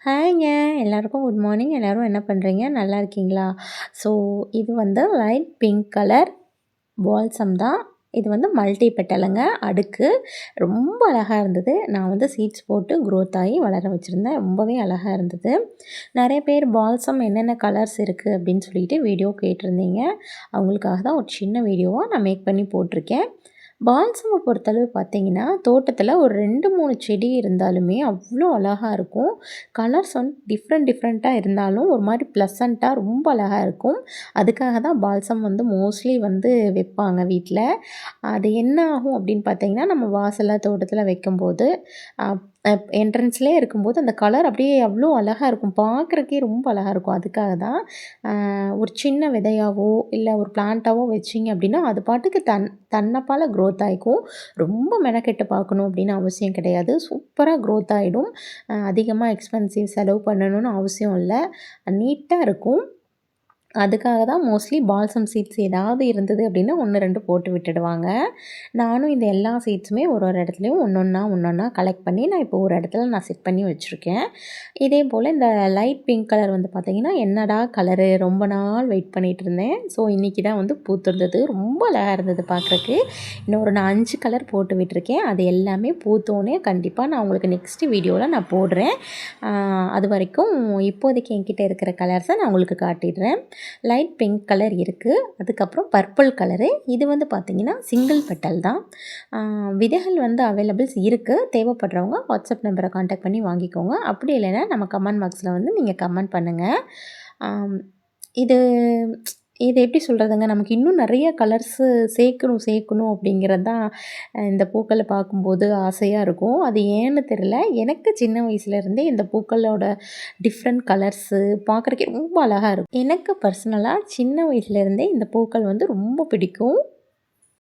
ஹாய்ங்க. எல்லாருக்கும் good morning. எல்லோரும் என்ன பண்ணுறீங்க? நல்லா இருக்கீங்களா? ஸோ இது வந்து லைட் பிங்க் கலர் பால்சம் தான். இது வந்து மல்டி பெட்டலுங்க. அடுக்கு ரொம்ப அழகா இருந்தது. நான் வந்து சீட்ஸ் போட்டு க்ரோத் ஆகி வளர வச்சுருந்தேன். ரொம்பவே அழகா இருந்தது. நெறைய பேர் பால்சம் என்னென்ன கலர்ஸ் இருக்குது அப்படின்னு சொல்லிட்டு வீடியோ கேட்டிருந்தீங்க. அவங்களுக்காக தான் ஒரு சின்ன வீடியோவா நான் மேக் பண்ணி போட்டிருக்கேன். பால்சமை பொறுத்தளவு பார்த்தீங்கன்னா, தோட்டத்தில ஒரு 2, 3 செடி இருந்தாலுமே அவ்வளோ அழகா இருக்கும். கலர்ஸ் வந்து டிஃப்ரெண்ட்டாக இருந்தாலும் ஒரு மாரி ப்ளசண்ட்டாக ரொம்ப அழகா இருக்கும். அதுக்காக தான் பால்சம் வந்து மோஸ்ட்லி வந்து வைப்பாங்க வீட்ல. அது என்ன ஆகும் அப்படின்னு பார்த்தீங்கன்னா, நம்ம வாசல்ல, தோட்டத்தில வைக்கும்போது அப் அப் என்ட்ரன்ஸ்லேயே இருக்கும்போது அந்த கலர் அப்படியே அவ்வளோ அழகா இருக்கும். பார்க்குறக்கே ரொம்ப அழகா இருக்கும். அதுக்காக தான் ஒரு சின்ன விதையாவோ, இல்ல ஒரு பிளான்ட்டாவோ வச்சீங்க அப்படின்னா, அது பாட்டுக்கு தன்னப்பால க்ரோத் ஆயிக்கும். ரொம்ப மெனக்கெட்டு பார்க்கணும் அப்படின்னு அவசியம் கிடையாது. சூப்பரா க்ரோத் ஆயிடும். அதிகமா எக்ஸ்பென்சிவ் செலவு பண்ணணும்னு அவசியம் இல்ல. நீட்டா இருக்கும். அதுக்காக தான் மோஸ்ட்லி பால்சம் சீட்ஸ் ஏதாவது இருந்தது அப்படின்னா 1, 2 போட்டு விட்டுடுவாங்க. நானும் இந்த எல்லா சீட்ஸுமே ஒரு ஒரு இடத்துலையும் ஒன்னொன்னா கலெக்ட் பண்ணி நான் இப்போ ஒரு இடத்துல நான் செட் பண்ணி வச்சுருக்கேன். இதே போல் இந்த லைட் பிங்க் கலர் வந்து பார்த்திங்கன்னா, என்னடா கலரு ரொம்ப நாள் வெயிட் பண்ணிகிட்டு இருந்தேன். ஸோ இன்றைக்கி தான் வந்து பூத்திருந்தது. ரொம்ப அழகாக இருந்தது பார்க்குறக்கு. இன்னும் ஒரு நான் 5 கலர் போட்டு விட்டுருக்கேன். அது எல்லாமே பூத்தோன்னே கண்டிப்பாக நான் உங்களுக்கு நெக்ஸ்ட்டு வீடியோவில் நான் போடுறேன். அது வரைக்கும் இப்போதைக்கு என்கிட்ட இருக்கிற கலர்ஸை நான் உங்களுக்கு காட்டிடுறேன். லைட் பிங்க் கலர் இருக்குது. அதுக்கப்புறம் பர்பிள் கலரு. இது வந்து பார்த்திங்கன்னா சிங்கிள் பெட்டல் தான். விதைகள் வந்து அவைலபிள்ஸ் இருக்குது. தேவைப்படுறவங்க வாட்ஸ்அப் நம்பரை கான்டாக்ட் பண்ணி வாங்கிக்கோங்க. அப்படி இல்லைன்னா நம்ம கமெண்ட் பாக்ஸில் வந்து நீங்கள் கமெண்ட் பண்ணுங்கள். இது இது எப்படி சொல்கிறதுங்க, நமக்கு இன்னும் நிறைய கலர்ஸு சேர்க்கணும் அப்படிங்கிறது தான் இந்த பூக்களை பார்க்கும்போது ஆசையாக இருக்கும். அது ஏன்னு தெரில. எனக்கு சின்ன வயசுலேருந்தே இந்த பூக்களோட டிஃப்ரெண்ட் கலர்ஸு பார்க்குறக்கே ரொம்ப அழகாக இருக்கும். எனக்கு பர்சனலாக சின்ன வயசுலேருந்தே இந்த பூக்கள் வந்து ரொம்ப பிடிக்கும்.